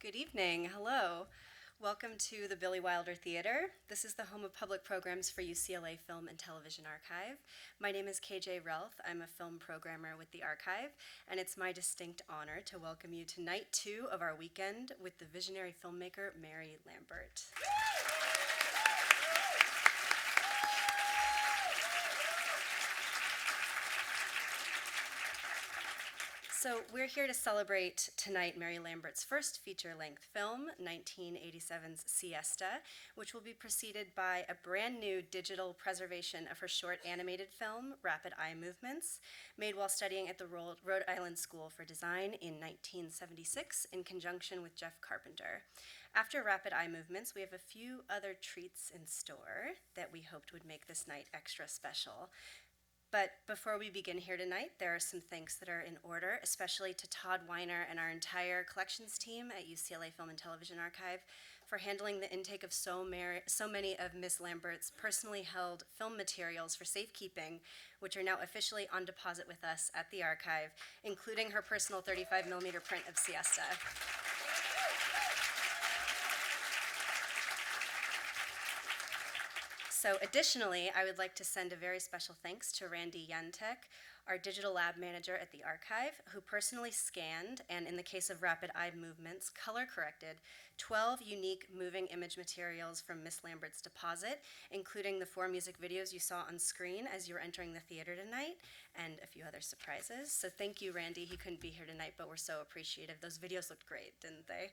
Good evening. Hello. Welcome to the Billy Wilder Theater. This is the home of public programs for UCLA Film and Television Archive. My name is KJ Relth. I'm a film programmer with the Archive, and it's my distinct honor to welcome you to night 2 of our weekend with the visionary filmmaker Mary Lambert. So we're here to celebrate tonight Mary Lambert's first feature-length film, 1987's Siesta, which will be preceded by a brand new digital preservation of her short animated film, Rapid Eye Movements, made while studying at the Rhode Island School for Design in 1976 in conjunction with Jeff Carpenter. After Rapid Eye Movements, we have a few other treats in store that we hoped would make this night extra special. But before we begin here tonight, there are some thanks that are in order, especially to Todd Weiner and our entire collections team at UCLA Film and Television Archive for handling the intake of so many of Miss Lambert's personally held film materials for safekeeping, which are now officially on deposit with us at the archive, including her personal 35mm print of Siesta. So additionally, I would like to send a very special thanks to Randy Yantek, our digital lab manager at the archive, who personally scanned, and in the case of Rapid Eye Movements, color corrected 12 unique moving image materials from Miss Lambert's deposit, including the 4 music videos you saw on screen as you were entering the theater tonight, and a few other surprises. So thank you, Randy. He couldn't be here tonight, but we're so appreciative. Those videos looked great, didn't they?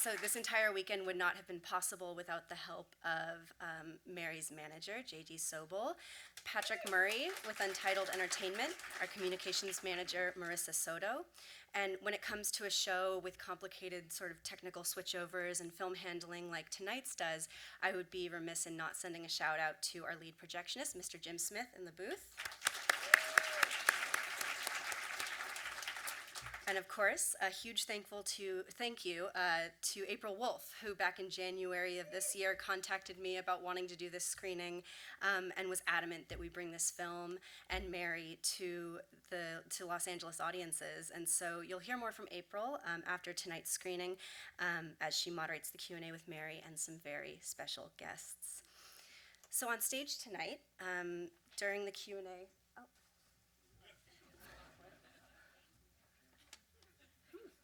So this entire weekend would not have been possible without the help of Mary's manager, J.D. Sobel, Patrick Murray with Untitled Entertainment, our communications manager, Marissa Soto. And when it comes to a show with complicated sort of technical switchovers and film handling like tonight's does, I would be remiss in not sending a shout out to our lead projectionist, Mr. Jim Smith in the booth. And of course, a huge thank you to April Wolfe, who back in January of this year contacted me about wanting to do this screening and was adamant that we bring this film and Mary to Los Angeles audiences. And so you'll hear more from April after tonight's screening as she moderates the Q&A with Mary and some very special guests. So on stage tonight, during the Q&A,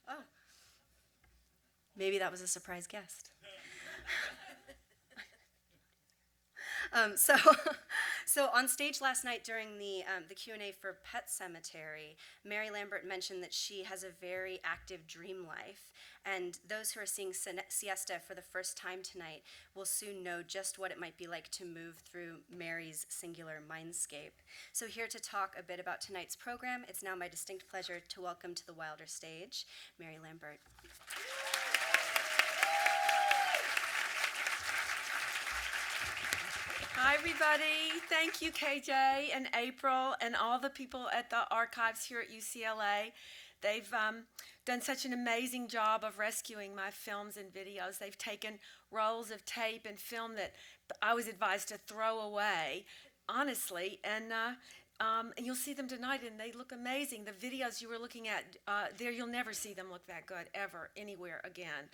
oh, maybe that was a surprise guest. So on stage last night during the Q&A for Pet Cemetery, Mary Lambert mentioned that she has a very active dream life, and those who are seeing Siesta for the first time tonight will soon know just what it might be like to move through Mary's singular mindscape. So here to talk a bit about tonight's program, it's now my distinct pleasure to welcome to the Wilder stage, Mary Lambert. Hi, everybody. Thank you, KJ and April and all the people at the archives here at UCLA. They've done such an amazing job of rescuing my films and videos. They've taken rolls of tape and film that I was advised to throw away, honestly, and you'll see them tonight, and they look amazing. The videos you were looking at there, you'll never see them look that good, ever, anywhere again.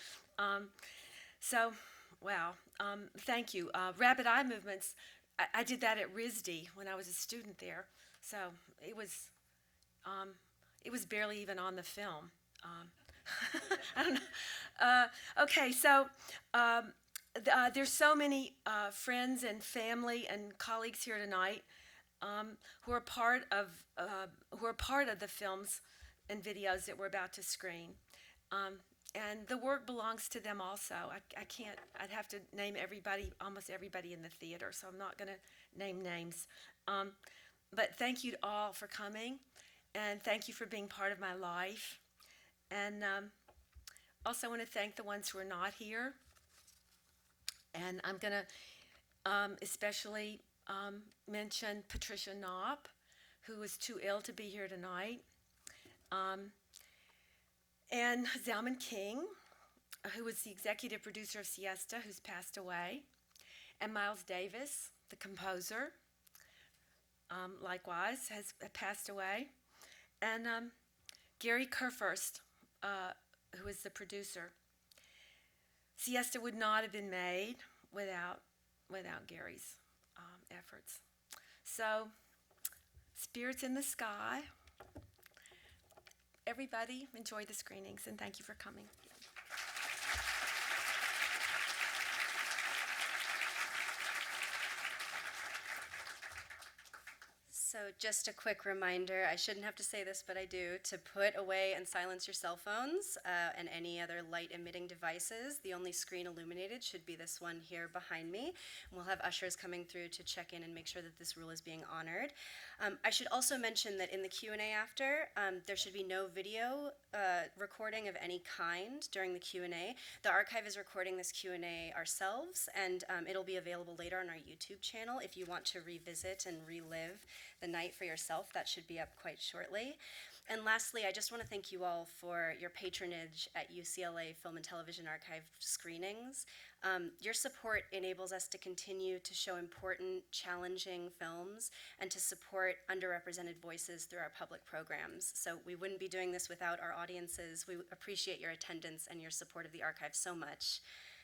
Wow, thank you. Rapid Eye Movements, I did that at RISD when I was a student there, so it was barely even on the film. I don't know. Okay, so there's so many friends and family and colleagues here tonight who are part of the films and videos that we're about to screen. And the work belongs to them also. I'd have to name everybody, almost everybody in the theater, so I'm not going to name names. But thank you all for coming, and thank you for being part of my life. And also want to thank the ones who are not here. And I'm going to especially mention Patricia Knopp, who was too ill to be here tonight. And Zalman King, who was the executive producer of Siesta, who's passed away, and Miles Davis, the composer, likewise has passed away, and Gary Kurfürst, who is the producer. Siesta would not have been made without Gary's efforts. So, spirits in the sky. Everybody enjoy the screenings, and thank you for coming. So just a quick reminder, I shouldn't have to say this, but I do, to put away and silence your cell phones and any other light-emitting devices. The only screen illuminated should be this one here behind me. And we'll have ushers coming through to check in and make sure that this rule is being honored. I should also mention that in the Q&A after, there should be no video recording of any kind during the Q&A. The archive is recording this Q&A ourselves, and it'll be available later on our YouTube channel if you want to revisit and relive the night for yourself. That should be up quite shortly. And lastly, I just want to thank you all for your patronage at UCLA Film and Television Archive screenings. Your support enables us to continue to show important, challenging films and to support underrepresented voices through our public programs. So we wouldn't be doing this without our audiences. We appreciate your attendance and your support of the archive so much.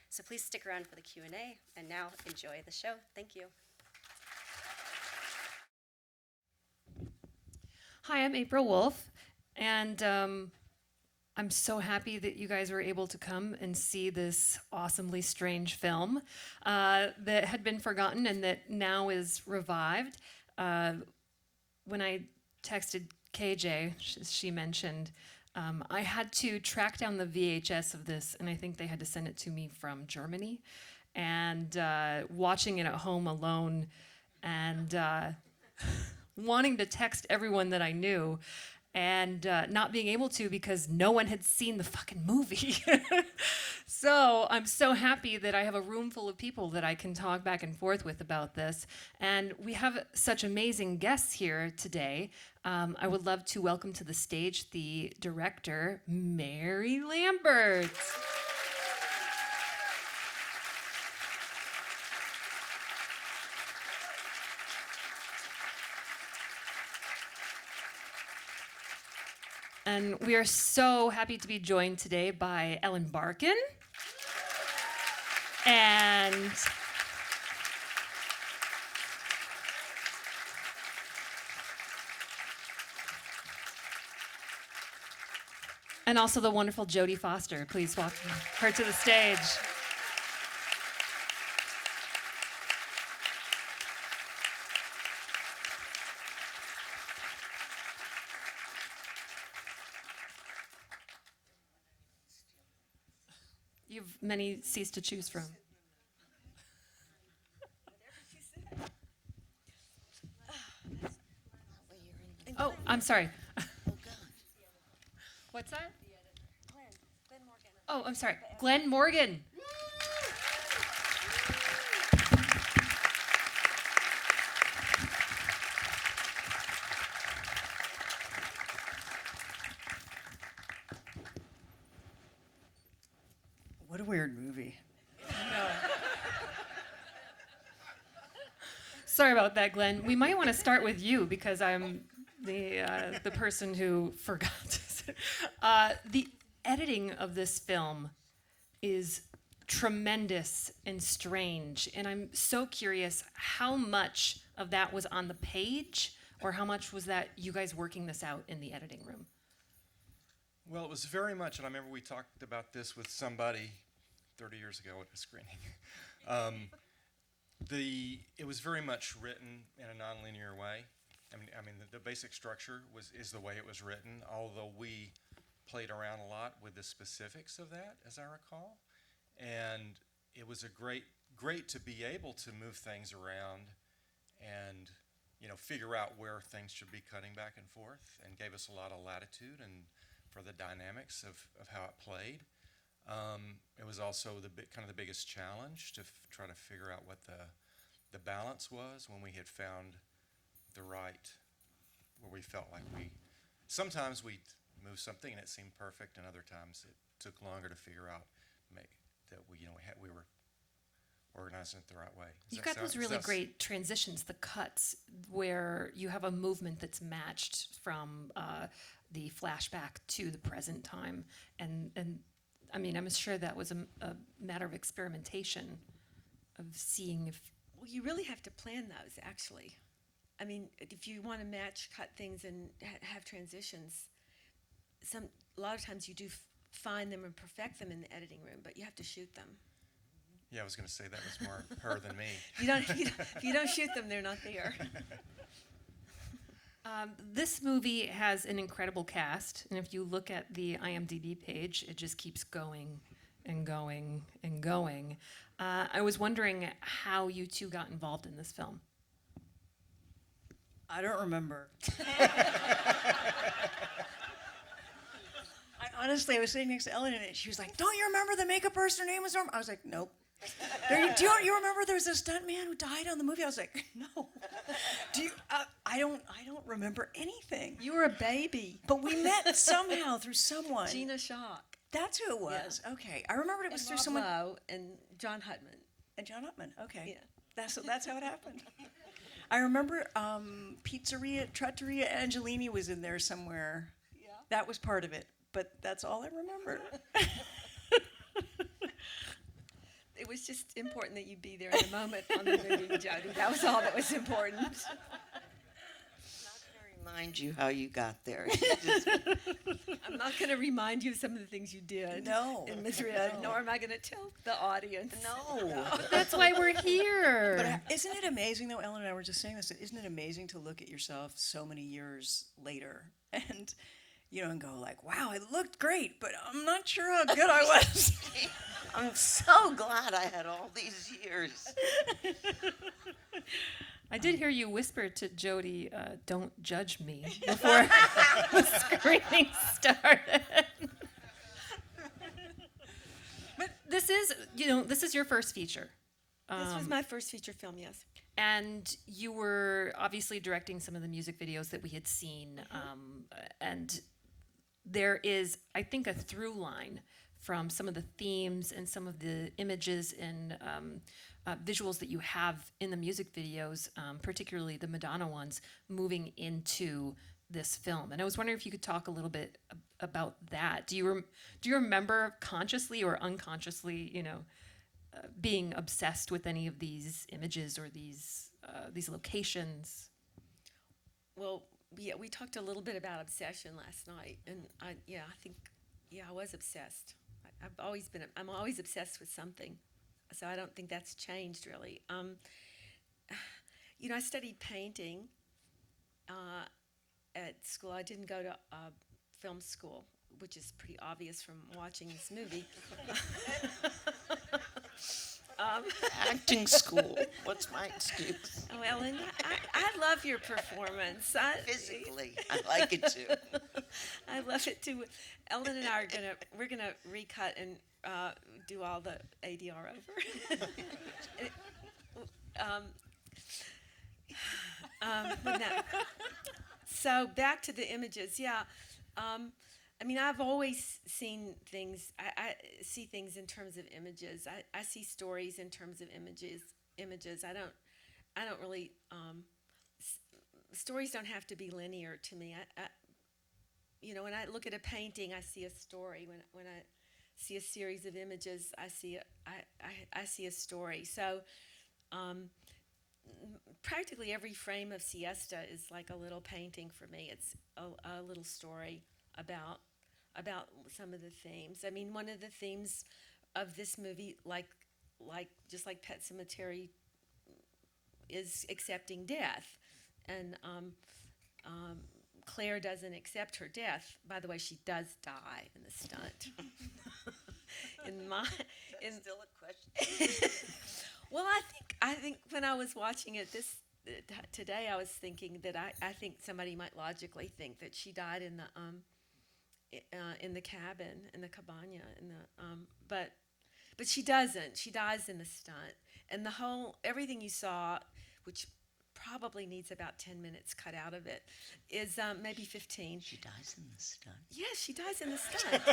So please stick around for the Q&A, and now enjoy the show. Thank you. Hi, I'm April Wolfe, and I'm so happy that you guys were able to come and see this awesomely strange film that had been forgotten and that now is revived. When I texted KJ, she mentioned, I had to track down the VHS of this, and I think they had to send it to me from Germany. And watching it at home alone and wanting to text everyone that I knew and not being able to because no one had seen the fucking movie. So I'm so happy that I have a room full of people that I can talk back and forth with about this. And we have such amazing guests here today. I would love to welcome to the stage the director, Mary Lambert. And we are so happy to be joined today by Ellen Barkin and also the wonderful Jodie Foster. Please welcome her to the stage. You have many seats to choose from. Oh, I'm sorry. What's that? Glenn Morgan. Oh, I'm sorry. Glenn Morgan. What a weird movie. Sorry about that, Glenn. We might want to start with you because I'm the person who forgot. The editing of this film is tremendous and strange, and I'm so curious how much of that was on the page, or how much was that you guys working this out in the editing room? Well, it was very much, and I remember we talked about this with somebody 30 years ago at a screening. It was very much written in a nonlinear way. I mean, the basic structure is the way it was written, although we played around a lot with the specifics of that, as I recall. And it was great to be able to move things around and, figure out where things should be cutting back and forth, and gave us a lot of latitude and for the dynamics of how it played. It was also the biggest challenge to try to figure out what the balance was when we had found the right, where we felt like sometimes we moved something and it seemed perfect, and other times it took longer to figure out that we were organizing it the right way. You've got those really great transitions, the cuts, where you have a movement that's matched from the flashback to the present time, and I mean, I'm sure that was a matter of experimentation, of seeing if. Well, you really have to plan those, actually. I mean, if you want to match cut things and have transitions, a lot of times you do find them and perfect them in the editing room, but you have to shoot them. Yeah, I was going to say that was more her than me. If you don't shoot them, they're not there. This movie has an incredible cast, and if you look at the IMDb page, it just keeps going and going and going. I was wondering how you two got involved in this film. I don't remember. I was sitting next to Ellen, and she was like, "Don't you remember the makeup person? Her name was Norma." I was like, "Nope." Do you remember there was a stuntman who died on the movie? I was like, "No." Do you? I don't remember anything. You were a baby. But we met somehow through someone. Gina Shock. That's who it was. Yeah. Okay, I remembered it was And through Rob someone. Lowe and John Hutman. And John Upman. Okay. Yeah. That's how it happened. I remember Trattoria Angelini was in there somewhere. Yeah. That was part of it, but that's all I remember. It was just important that you be there in the moment on the movie, Jodie. That was all that was important. Not to remind you how you got there. I'm not going to remind you of some of the things you did No. in Madrid, No. nor am I going to tell the audience. No. That's why we're here. But isn't it amazing, though, Ellen and I were just saying this, isn't it amazing to look at yourself so many years later and, and go like, wow, I looked great, but I'm not sure how good I was. I'm so glad I had all these years. I did hear you whisper to Jodie, "Don't judge me," before the screening started. But this is your first feature. This was my first feature film, yes. And you were obviously directing some of the music videos that we had seen. And there is, I think, a through line from some of the themes and some of the images and visuals that you have in the music videos, particularly the Madonna ones, moving into this film. And I was wondering if you could talk a little bit about that. Do you remember consciously or unconsciously, being obsessed with any of these images or these locations? Well, yeah, we talked a little bit about obsession last night, and I was obsessed. I'm always obsessed with something, so I don't think that's changed really. I studied painting at school. I didn't go to film school, which is pretty obvious from watching this movie. Acting school. What's my excuse? Oh, Ellen, I love your performance. Physically, I like it too. I love it too. Ellen and I we're gonna recut and do all the ADR over. So back to the images. Yeah. I've always seen things. I see things in terms of images. I see stories in terms of images. I don't really. Stories don't have to be linear to me. When I look at a painting, I see a story. When I see a series of images, I see a story. So, practically every frame of Siesta is like a little painting for me. It's a little story about some of the themes. I mean, one of the themes of this movie, just like Pet Sematary, is accepting death, and Claire doesn't accept her death. By the way, she does die in the stunt. Still a question. Well, I think when I was watching it today, I was thinking that I think somebody might logically think that she died in the cabin, in the cabana, but she doesn't. She dies in the stunt, and everything you saw, which probably needs about 10 minutes cut out of it, is maybe 15. She dies in the stunt. Yes, she dies in the stunt.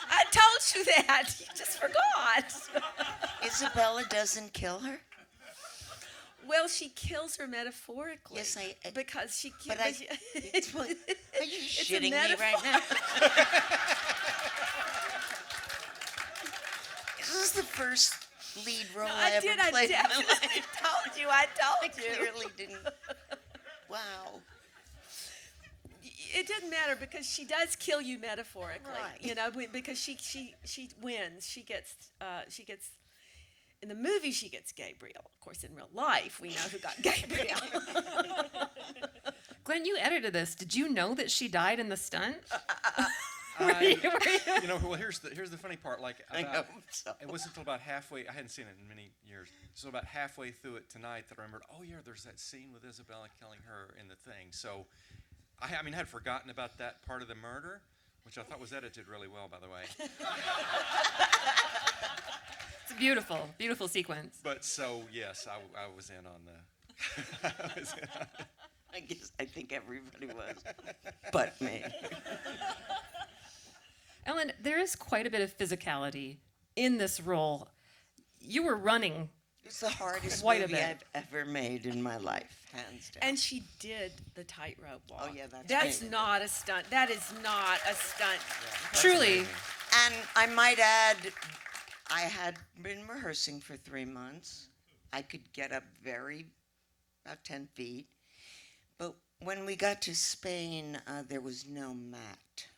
I told you that. You just forgot. Isabella doesn't kill her? Well, she kills her metaphorically. Yes, because she but kills. Are you It's a shitting me metaphor. right now? This is the first lead role I ever I played in my definitely life. told you. I I told you. clearly didn't. Wow. It doesn't matter because she does kill you metaphorically. Right. You know, because she wins. She gets in the movie she gets Gabriel. Of course, in real life we know who got Gabriel. Glenn, you edited this. Did you know that she died in the stunt? You know, well, here's the funny part. Like, I about, hope so. it wasn't until about halfway. I hadn't seen it in many years. So about halfway through it tonight, that I remembered. Oh yeah, there's that scene with Isabella killing her in the thing. So, I had forgotten about that part of the murder, which I thought was edited really well, by the way. It's a beautiful, beautiful sequence. But so yes, I was in on the. I was in on it. I think everybody was, but me. Ellen, there is quite a bit of physicality in this role. You were running. It's the hardest Quite a movie bit. I've ever made in my life, hands down. And she did the tightrope walk. Oh, yeah, that's that's amazing. not a stunt. That is not a stunt. Truly. And I might add, I had been rehearsing for 3 months. I could get up about 10 feet. But when we got to Spain, there was no mat.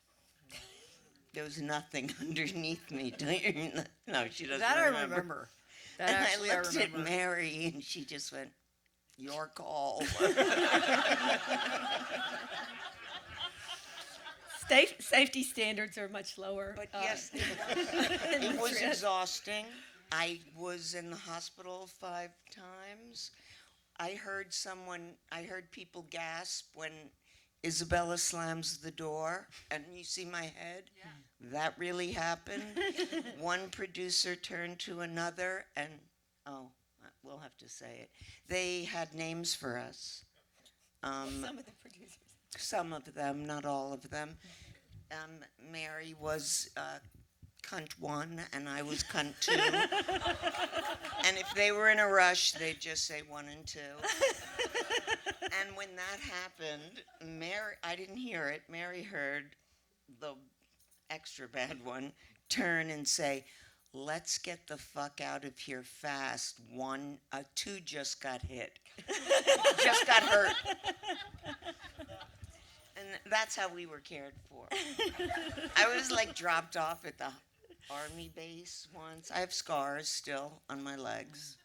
There was nothing underneath me. Don't you? No, she doesn't That I remember. remember. That And actually I I looked at remember. Mary, and she just went, "Your call." Safety standards are much lower. But yes, in it was Madrid. exhausting. I was in the hospital 5 times. I heard people gasp when Isabella slams the door, and you see my head? Yeah. That really happened. One producer turned to another, and, we'll have to say it. They had names for us. Some of the producers. Some of them, not all of them. Mary was cunt 1, and I was cunt 2. And if they were in a rush, they'd just say 1 and 2. And when that happened, I didn't hear it. Mary heard the extra bad one turn and say, "Let's get the fuck out of here fast. 2 just got hit. Just got hurt." And that's how we were cared for. I was like dropped off at the army base once. I have scars still on my legs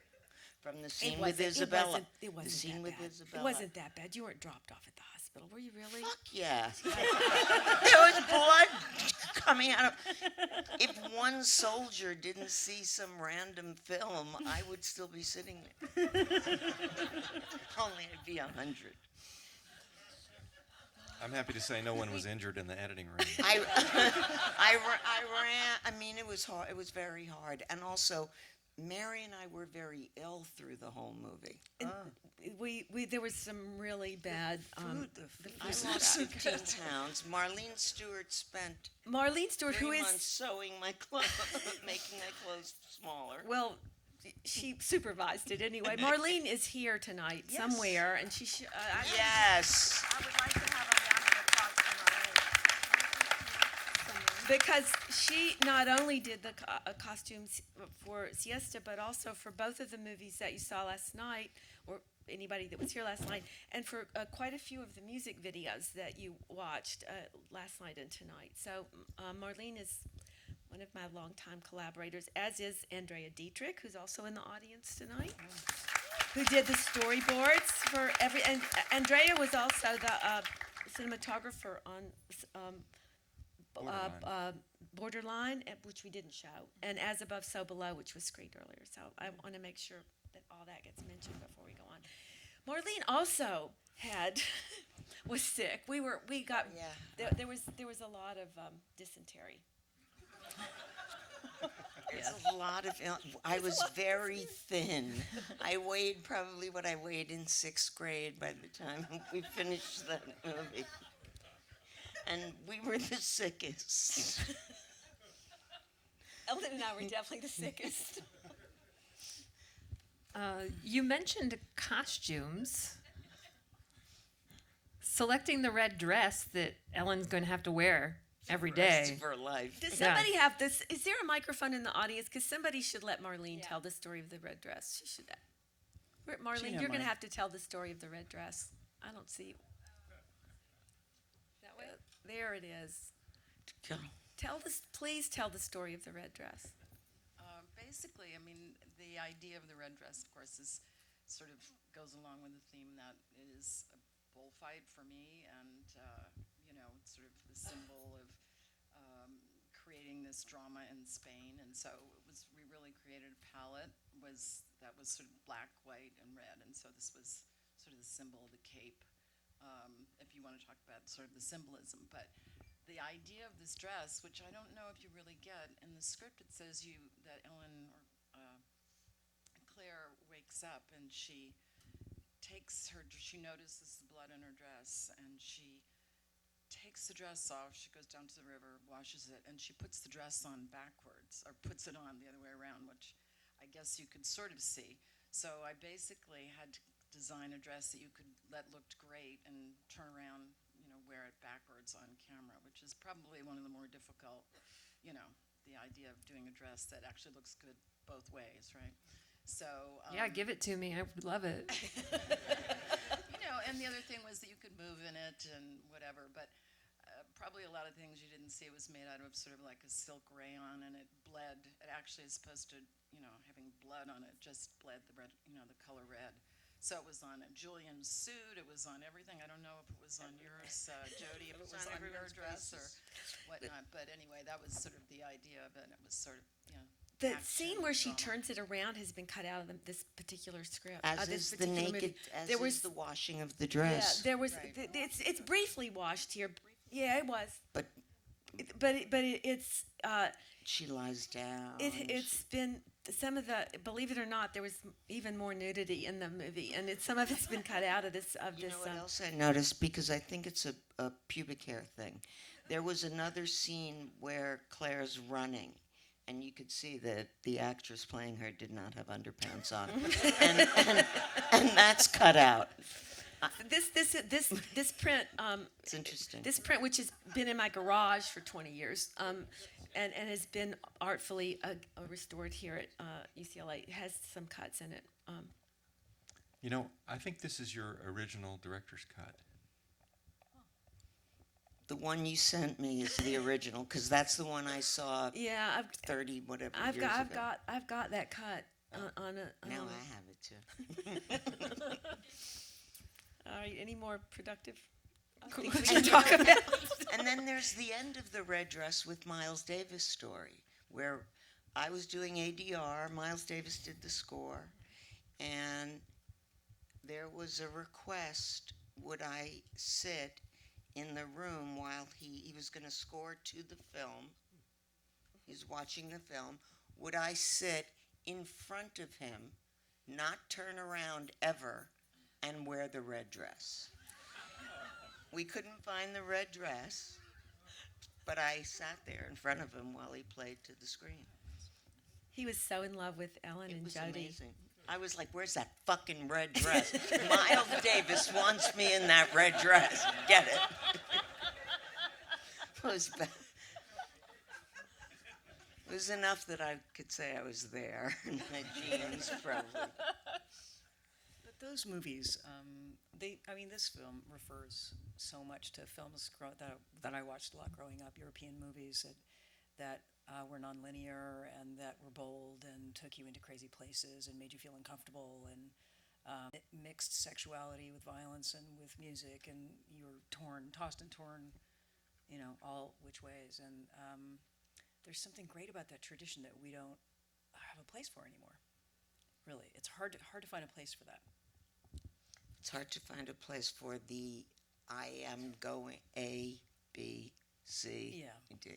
from the scene with Isabella. It wasn't the scene that with bad. Isabella. It wasn't that bad. You weren't dropped off at the hospital, were you really? Fuck yeah. There was blood coming out of. If one soldier didn't see some random film, I would still be sitting there. Only it'd be 100. I'm happy to say no one was injured in the editing room. I ran. I mean, it was hard. It was very hard, and also, Mary and I were very ill through the whole movie. We there was some really bad. I lost 15 pounds. Marlene Stewart spent Marlene Stewart, 3 who is months sewing my clothes, making my clothes smaller. well, she supervised it anyway. Marlene is here tonight somewhere, and she. Yes. I would like to have a round of applause for Because she not only did the costumes for Siesta, but also for both of the movies that you saw last night, or anybody that was here last night, and for quite a few of the music videos that you watched last night and tonight. So Marlene is one of my longtime collaborators, as is Andrea Dietrich, who's also in the audience tonight, who did the storyboards for every. And Andrea was also the cinematographer on Borderline, which we didn't show, and As Above, So Below, which was screened earlier. So I want to make sure that all that gets mentioned before we go on. Marlene also was sick. We got there was a lot of dysentery. There's a lot of. I was very thin. I weighed probably what I weighed in 6th grade by the time we finished that movie. And we were the sickest. Ellen and I were definitely the sickest. You mentioned costumes. Selecting the red dress that Ellen's going to have to wear every Rest day. of her life. Does Yeah. somebody have this? Is there a microphone in the audience? Because somebody should let Marlene tell the story of the red dress. She should. Marlene, you're going to have to tell the story of the red dress. I don't see. That way. There it is. Go. Please tell the story of the red dress. Basically, I mean, the idea of the red dress, of course, is sort of goes along with the theme that it is a bullfight for me, and you know, it's sort of the symbol of creating this drama in Spain. And so we really created a palette that was sort of black, white, and red, and so this was sort of the symbol of the cape. If you want to talk about sort of the symbolism, but the idea of this dress, which I don't know if you really get, in the script it says that Ellen or Claire wakes up and she notices the blood in her dress, and she takes the dress off, she goes down to the river, washes it, and she puts the dress on backwards, or puts it on the other way around, which I guess you could sort of see. So I basically had to design a dress that you could let looked great and turn around, wear it backwards on camera, which is probably one of the more difficult, the idea of doing a dress that actually looks good both ways, right? So Yeah, give it to me. I would love it. and the other thing was that you could move in it and whatever, but probably a lot of things you didn't see. It was made out of sort of like a silk rayon, and it bled. It actually is supposed to, having blood on it, just bled the red, the color red. So it was on Julian's suit, it was on everything. I don't know if it was on yours, Jodie, if it was on your dress or whatnot. But anyway, that was sort of the idea of it. It was sort of, The action scene where she drama. turns it around has been cut out of this particular script. As this is the particular naked, movie. as There is was the washing of the yeah, dress. there was. Right. It's briefly washed here. Yeah, it was. But It's she lies down. it's been some of the. Believe it or not, there was even more nudity in the movie, and some of it's been cut out of this. You know what else I noticed? Because I think it's a pubic hair thing. There was another scene where Claire's running, and you could see that the actress playing her did not have underpants on, and that's cut out. This print. It's interesting. This print, which has been in my garage for 20 years, and has been artfully restored here at UCLA, has some cuts in it. I think this is your original director's cut. The one you sent me is the original, because that's the one I saw Yeah, 30 whatever I've years ago. got that cut on a. Now I have it too. All right, any more productive things we can talk about? And then there's the end of the red dress with Miles Davis story, where I was doing ADR, Miles Davis did the score, and there was a request, would I sit in the room while he was going to score to the film, he's watching the film, would I sit in front of him, not turn around ever, and wear the red dress? We couldn't find the red dress, but I sat there in front of him while he played to the screen. He was so in love with Ellen It and was Jodie. amazing. I was like, where's that fucking red dress? Miles Davis wants me in that red dress. Get it? It was bad. It was enough that I could say I was there in my jeans, probably. But those movies, this film refers so much to films that I watched a lot growing up, European movies that were nonlinear and that were bold and took you into crazy places and made you feel uncomfortable, and it mixed sexuality with violence and with music, and you were tossed and torn, all which ways. And there's something great about that tradition that we don't have a place for anymore. Really, it's hard to find a place for that. It's hard to find a place for the I am going A, B, C, D.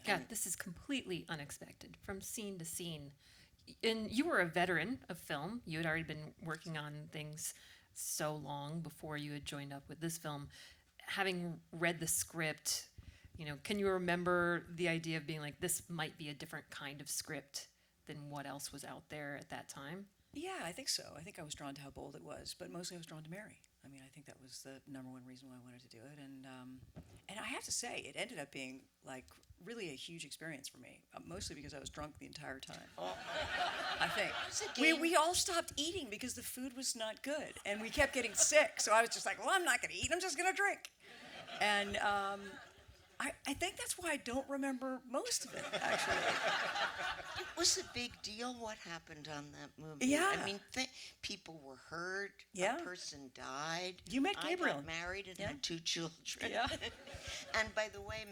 Yeah, this is completely unexpected from scene to scene. And you were a veteran of film. You had already been working on things so long before you had joined up with this film. Having read the script, can you remember the idea of being like, this might be a different kind of script than what else was out there at that time? Yeah, I think so. I think I was drawn to how bold it was, but mostly I was drawn to Mary. I mean, I think that was the number one reason why I wanted to do it, and I have to say, it ended up being like really a huge experience for me, mostly because I was drunk the entire time. I think we all stopped eating because the food was not good, and we kept getting sick. So I was just like, well, I'm not going to eat. I'm just going to drink, and I think that's why I don't remember most of it, actually. It was a big deal what happened on that movie. Yeah. I mean, people were hurt. Yeah. A person died. You met Gabriel. I got married and Yeah. had 2 children. Yeah. And by the way,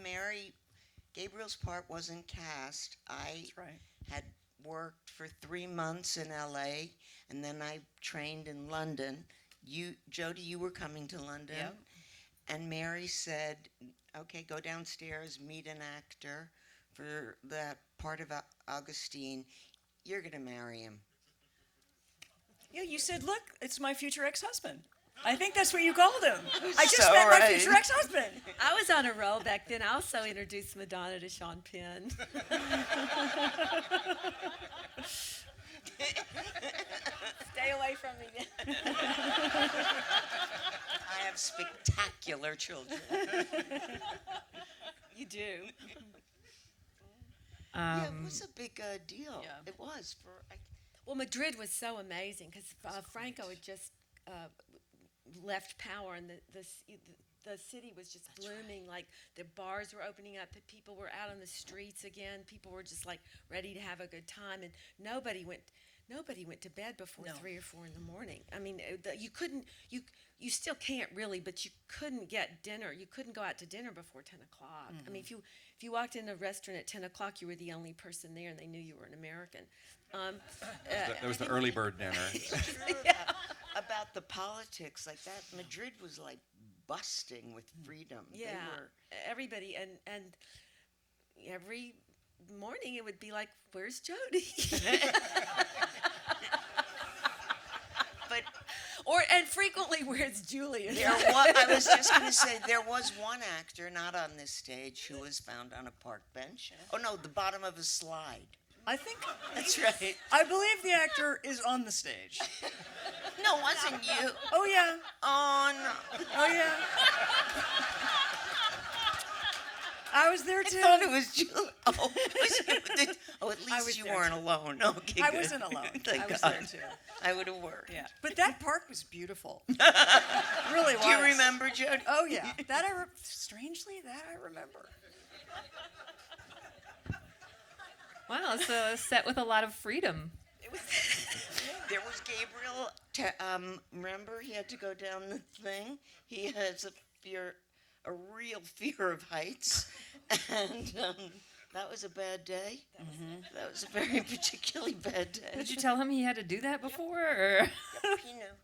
Gabriel's part wasn't cast. I That's right. had worked for 3 months in LA, and then I trained in London. Jodie, you were coming to London. Yeah. And Mary said, okay, go downstairs, meet an actor for that part of Augustine. You're going to marry him. Yeah, you said, look, it's my future ex-husband. I think that's what you called him. I just So met my right. future ex-husband. I was on a roll back then. I also introduced Madonna to Sean Penn. Stay away from me then. I have spectacular children. You do. Yeah, it was a big deal. Yeah. It was. Well, Madrid was so amazing because Franco had just left power, and the city was just blooming. Like the bars were opening up, the people were out on the streets again. People were just like ready to have a good time, and nobody went to bed before 3 or 4 in the morning. I mean, you couldn't. You still can't really, but you couldn't get dinner. You couldn't go out to dinner before 10 o'clock. I mean, if you walked in a restaurant at 10 o'clock, you were the only person there, and they knew you were an American. There was the early bird dinner. About the politics like that, Madrid was like busting with freedom. Yeah, They were, everybody, and every morning it would be like, "Where's Jodie?" but and frequently, "Where's Julian?" I was just going to say, there was one actor, not on this stage, who was found on a park bench. Oh, no, the bottom of a slide. I think That's right. I believe the actor is on the stage. No, it wasn't you. Oh yeah. Oh, no. Oh yeah. I was there too. I thought it was Julie. Oh, at I least was you there weren't alone. Okay, I good. wasn't alone. Thank I was God. there too. I would have worked. Yeah, but that park was beautiful. Really was. Do you remember, Jodie? Oh yeah, strangely that I remember. Wow, it's a set with a lot of freedom. There was Gabriel. Remember, he had to go down the thing. He has a real fear of heights, and that was a bad day. That was a very particularly bad day. Did you tell him he had to do that before? Or? He knew.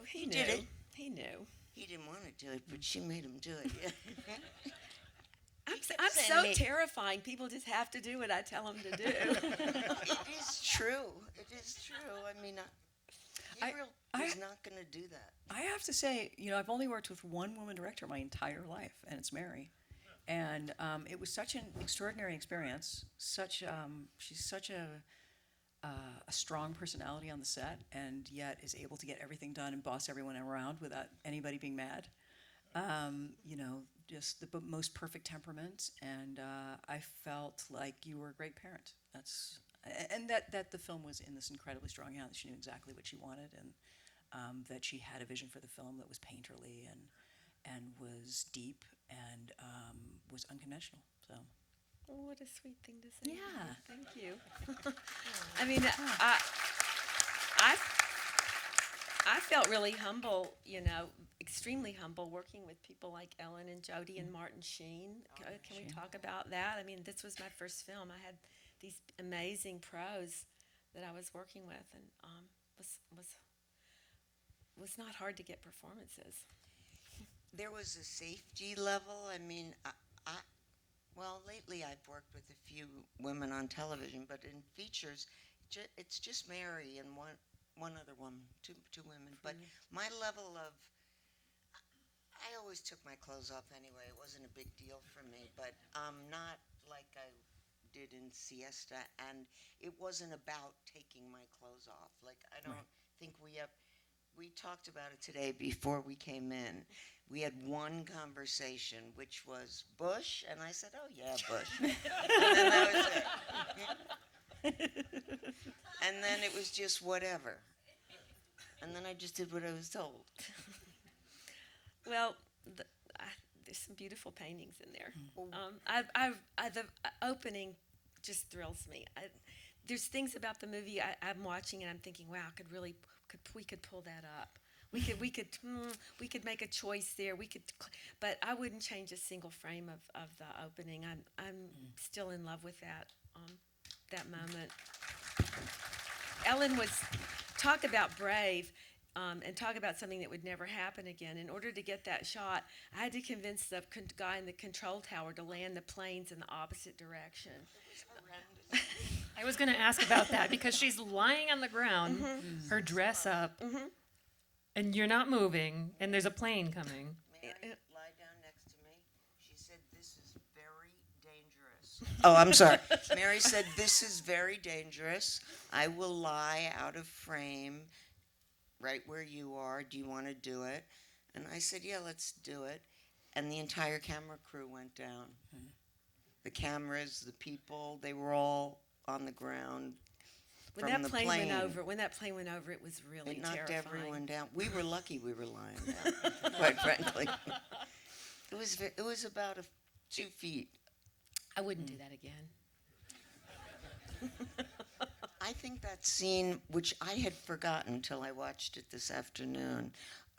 He knew. did it. He knew. He didn't want to do it, but she made him do it. Yeah. I'm saying so me- terrifying. People just have to do what I tell them to do. It is true. It is true. I mean, Gabriel is not going to do that. I have to say, I've only worked with one woman director my entire life, and it's Mary. And it was such an extraordinary experience. She's such a strong personality on the set, and yet is able to get everything done and boss everyone around without anybody being mad. Just the most perfect temperament, and I felt like you were a great parent. And that the film was in this incredibly strong hand. That she knew exactly what she wanted, and that she had a vision for the film that was painterly and was deep and was unconventional. So. Oh, what a sweet thing to say. Yeah. Thank you. I mean, I felt really humble, extremely humble working with people like Ellen and Jodie and Martin Sheen. Can we talk about that? I mean, this was my first film. I had these amazing pros that I was working with, and was not hard to get performances. There was a safety level. I mean, well, lately I've worked with a few women on television, but in features, it's just Mary and one other woman, two women. But my level of, I always took my clothes off anyway. It wasn't a big deal for me, but not like I did in Siesta, and it wasn't about taking my clothes off. Like, I don't think we talked about it today before we came in. We had one conversation, which was Bush, and I said, oh yeah, Bush. And then that was it. And then it was just whatever. And then I just did what I was told. Well, there's some beautiful paintings in there. The opening just thrills me. There's things about the movie I'm watching and I'm thinking, wow, we could pull that up. We could make a choice there. But I wouldn't change a single frame of the opening. I'm still in love with that moment. Ellen was talk about brave. And talk about something that would never happen again. In order to get that shot, I had to convince the guy in the control tower to land the planes in the opposite direction. I was going to ask about that because she's lying on the ground, her dress up, and you're not moving, and there's a plane coming. Mary, lie down next to me. She said, this is very dangerous. Oh, I'm sorry. Mary said, this is very dangerous. I will lie out of frame right where you are. Do you want to do it? And I said, yeah, let's do it. And the entire camera crew went down. The cameras, the people, they were all on the ground. When that plane went over, it was really it knocked terrifying. everyone down. We were lucky we were lying down, quite frankly. It was about 2 feet. I wouldn't do that again. I think that scene, which I had forgotten until I watched it this afternoon,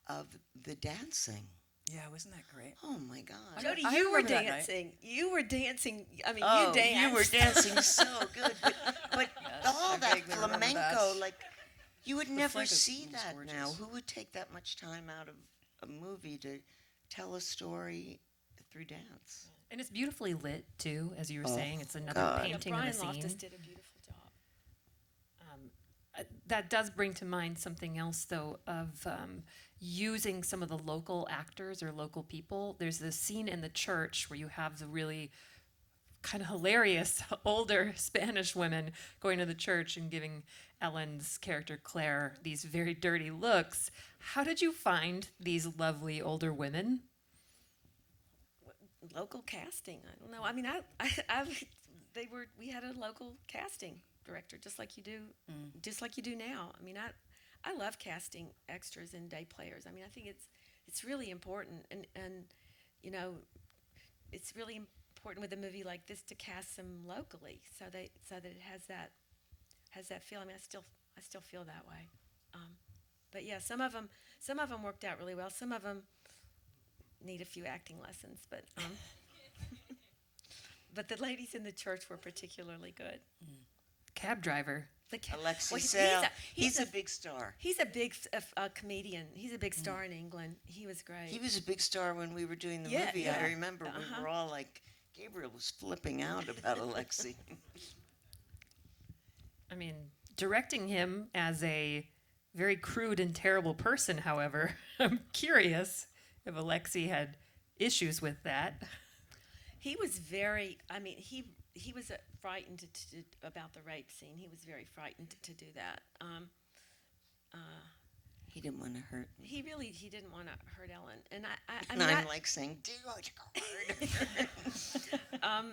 of the dancing. Yeah, wasn't that great? Oh my God! Jodie, I you were remember that night. dancing. You were dancing. I mean, Oh, you danced. you were dancing so good, but all I that vaguely remember flamenco, that. like you would never flamenco see was that gorgeous. now. Who would take that much time out of a movie to tell a story through dance? And it's beautifully lit, too, as you were Oh, saying. It's another God. painting Brian of the Loftus scene. did a beautiful job. That does bring to mind something else, though, of using some of the local actors or local people. There's this scene in the church where you have the really kind of hilarious older Spanish women going to the church and giving Ellen's character Claire these very dirty looks. How did you find these lovely older women? Local casting. I don't know. I mean, we had a local casting director, just like you do now. I mean, I love casting extras and day players. I mean, I think it's really important, and you know, it's really important with a movie like this to cast them locally, so that it has that feel. I mean, I still feel that way. But yeah, some of them worked out really well. Some of them need a few acting lessons, but but the ladies in the church were particularly good. Cab driver. Alexi he's Sale, a- he's a big star. He's a big comedian. He's a big star in England. He was great. He was a big star when we were doing the Yeah, movie. yeah. I remember we were all like, Gabriel was flipping out about Alexi. I mean, directing him as a very crude and terrible person, however, I'm curious if Alexi had issues with that. He was very. I mean, he was frightened about the rape scene. He was very frightened to do that. He didn't want to hurt me. He didn't want to hurt Ellen, and I And mean, I'm like saying, do it hard.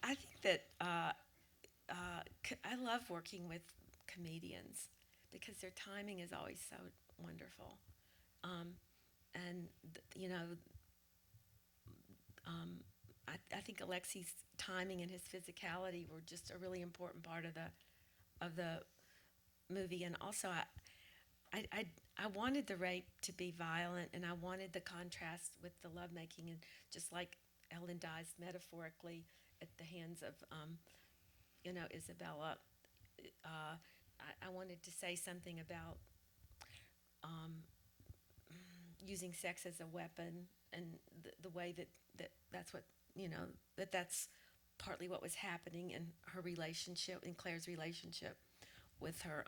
I think that I love working with comedians because their timing is always so wonderful, you know. I think Alexi's timing and his physicality were just a really important part of the movie, and also I wanted the rape to be violent, and I wanted the contrast with the lovemaking, and just like Ellen dies metaphorically at the hands of Isabella, I wanted to say something about using sex as a weapon, and the way that's what, that's partly what was happening in her relationship, in Claire's relationship with her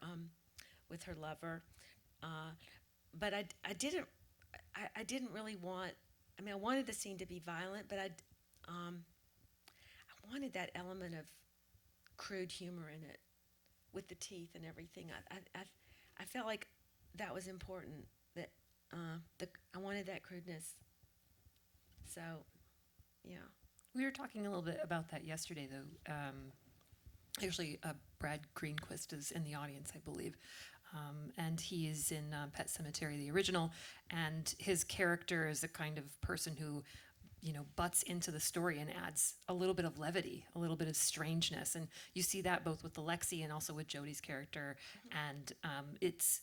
lover. But I didn't really want. I mean, I wanted the scene to be violent, but I wanted that element of crude humor in it, with the teeth and everything. I felt like that was important. That I wanted that crudeness. So, yeah. We were talking a little bit about that yesterday, though. Actually, Brad Greenquist is in the audience, I believe. And he is in Pet Sematary, the original. And his character is a kind of person who, butts into the story and adds a little bit of levity, a little bit of strangeness. And you see that both with Alexi and also with Jodie's character. And it's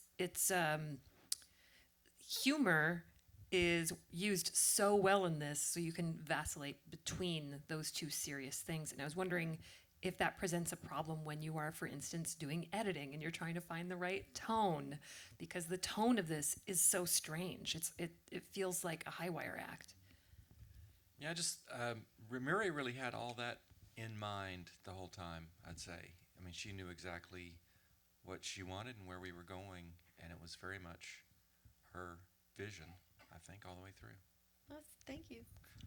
humor is used so well in this, so you can vacillate between those two serious things. And I was wondering if that presents a problem when you are, for instance, doing editing and you're trying to find the right tone, because the tone of this is so strange. It feels like a high wire act. Yeah, Mary really had all that in mind the whole time, I'd say. I mean, she knew exactly what she wanted and where we were going, and it was very much her vision, I think, all the way through. Well, thank you.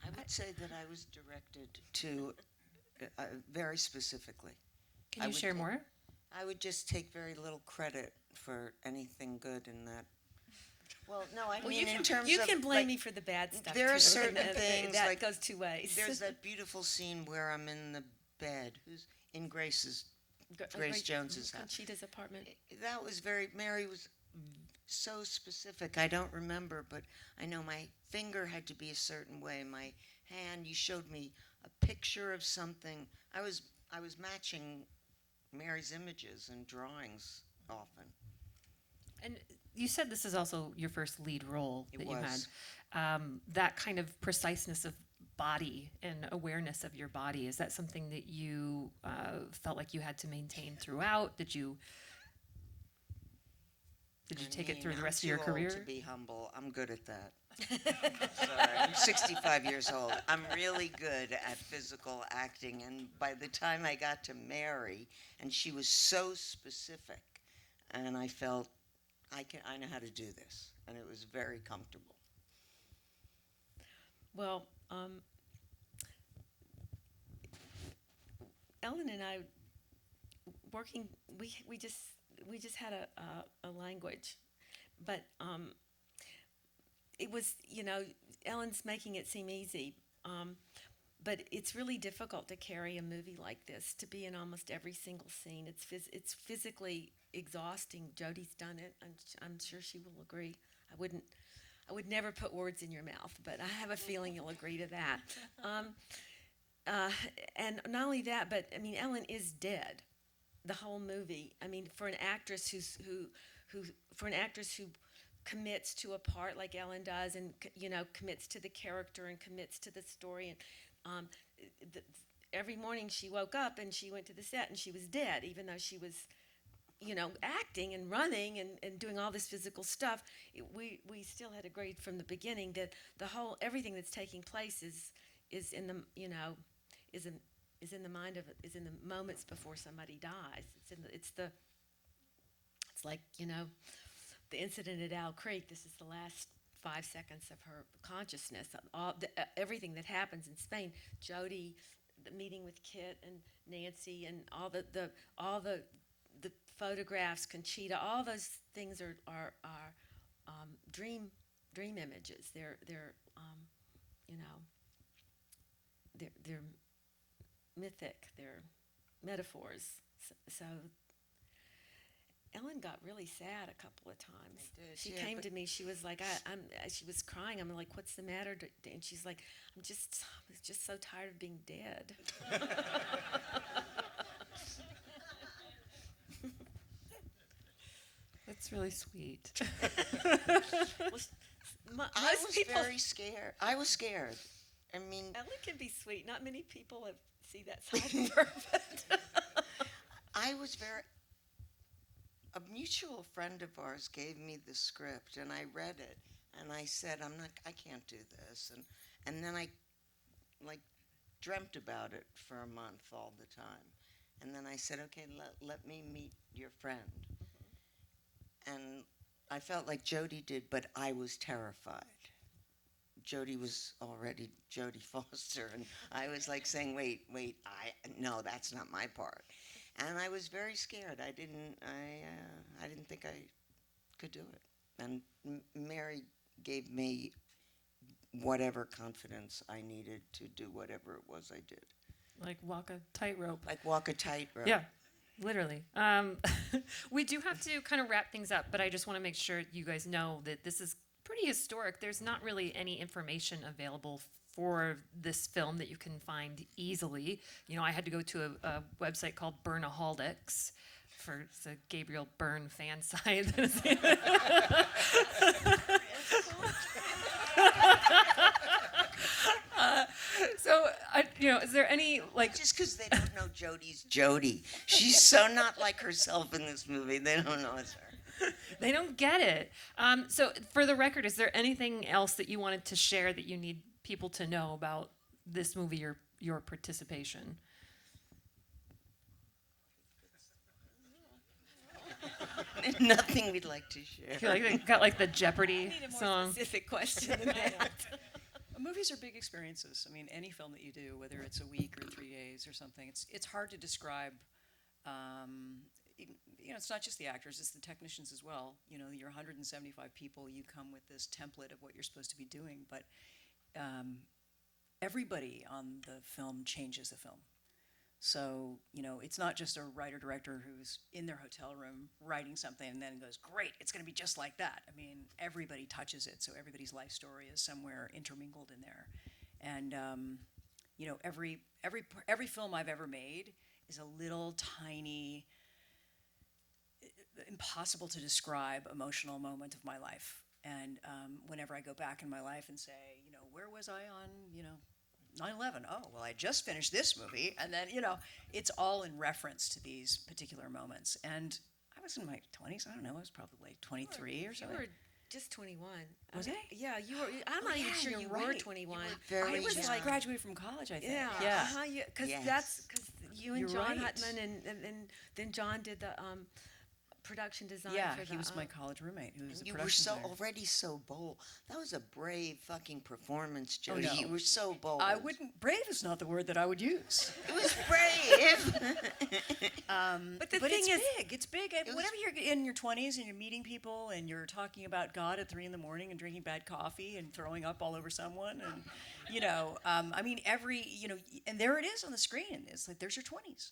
I would say that I was directed to very specifically. Can I you would share ta- more? I would just take very little credit for anything good in that. Well, no, I mean in terms You of can blame like, me for the bad stuff. there are too, certain and things, that like, goes two ways. There's that beautiful scene where I'm in the bed, who's in Grace Jones's house. Conchita's apartment. That was Mary was so specific. I don't remember, but I know my finger had to be a certain way. My hand, you showed me a picture of something. I was matching Mary's images and drawings often. And you said this is also your first lead role It that was. you had. That kind of preciseness of body and awareness of your body, is that something that you felt like you had to maintain throughout? Did you take it through the rest of your career? I'm too old to be humble. I'm good at that. Sorry, I'm 65 years old. I'm really good at physical acting, and by the time I got to Mary, and she was so specific, and I felt I know how to do this, and it was very comfortable. Well, Ellen and I working. We just had a language, but it was, Ellen's making it seem easy, but it's really difficult to carry a movie like this, to be in almost every single scene. It's physically exhausting. Jodie's done it. I'm sure she will agree. I would never put words in your mouth, but I have a feeling you'll agree to that. And not only that, but I mean, Ellen is dead the whole movie. I mean, for an actress who commits to a part like Ellen does, and commits to the character and commits to the story, and every morning she woke up and she went to the set and she was dead, even though she was acting and running and doing all this physical stuff. We still had agreed from the beginning that everything that's taking place is in the is in the mind of is in the moments before somebody dies. It's like the incident at Owl Creek. This is the last 5 seconds of her consciousness. Everything that happens in Spain, Jodie, the meeting with Kit and Nancy, and all the photographs, Conchita, all those things are dream images. They're mythic. They're metaphors. So Ellen got really sad a couple of times. She came to me. She was like, she was crying. I'm like, what's the matter? And she's like, I was just so tired of being dead. That's really sweet. I was very scared. I was scared. I mean, Ellen can be sweet. Not many people see that side of her. But a mutual friend of ours gave me the script, and I read it, and I said, I can't do this, and then I dreamt about it for a month all the time, and then I said, okay, let me meet your friend, and I felt like Jodie did, but I was terrified Jodie was already Jodie Foster, and I was like saying, wait, no, that's not my part. And I was very scared. I didn't think I could do it. And Mary gave me whatever confidence I needed to do whatever it was I did. Like walk a tightrope. Like walk a tightrope. Yeah, literally. We do have to kind of wrap things up, but I just want to make sure you guys know that this is pretty historic. There's not really any information available for this film that you can find easily. You know, I had to go to a website called Burnaholics for it's a Gabriel Byrne fan site. So, is there any like? Just because they don't know Jodie's Jodie. She's so not like herself in this movie. They don't know it's her. They don't get it. So, for the record, is there anything else that you wanted to share that you need people to know about this movie or your participation? Nothing we'd like to share. I feel like they got like the Jeopardy I need a more song. specific question than that. Movies are big experiences. I mean, any film that you do, whether it's a week or 3 days or something, it's hard to describe. It's not just the actors; it's the technicians as well. You know, you're 175 people. You come with this template of what you're supposed to be doing, but everybody on the film changes the film. So, it's not just a writer-director who's in their hotel room writing something and then goes, great, it's going to be just like that. I mean, everybody touches it, so everybody's life story is somewhere intermingled in there. And, every film I've ever made is a little tiny, impossible to describe emotional moment of my life. And whenever I go back in my life and say, where was I on, 9/11. Oh, well, I just finished this movie. And then, it's all in reference to these particular moments. And I was in my 20s. I don't know. I was probably like 23 or something. You were just 21. Was I? Yeah, you were. I'm not even sure you're you were right. 21. Very I was young. like graduated from college, I think. Yeah, Yeah. Because Yes. you and You're John right. Hutman and then John did the production design. Yeah, for he the, was my college roommate who was a You were production so designer. already so bold. That was a brave fucking performance, Oh, Jodie. no. You were so bold. Brave is not the word that I would use. It was brave. But the But thing it's is, big. It's big. Whenever you're in your 20s and you're meeting people and you're talking about God at 3 a.m. and drinking bad coffee and throwing up all over someone and, and there it is on the screen. It's like, there's your 20s.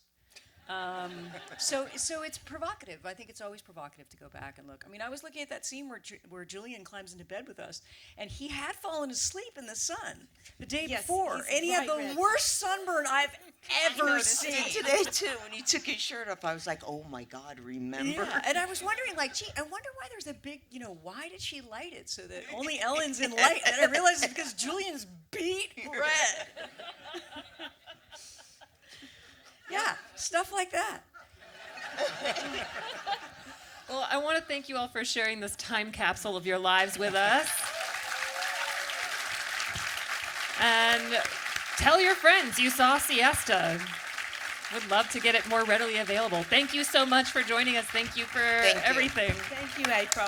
So it's provocative. I think it's always provocative to go back and look. I mean, I was looking at that scene where Julian climbs into bed with us, and he had fallen asleep in the sun the day Yes, before, he's and he had the bright red. worst sunburn I've ever seen. Today too, when he took his shirt off, I was like, "Oh my God, remember?" Yeah, and I was wondering, gee, I wonder why there's a big, why did she light it so that only Ellen's in light? And I realized it's because Julian's beat red. Yeah, stuff like that. Well, I want to thank you all for sharing this time capsule of your lives with us. And tell your friends you saw Siesta. Would love to get it more readily available. Thank you so much for joining us. Thank you for Thank you. everything. Thank you, April.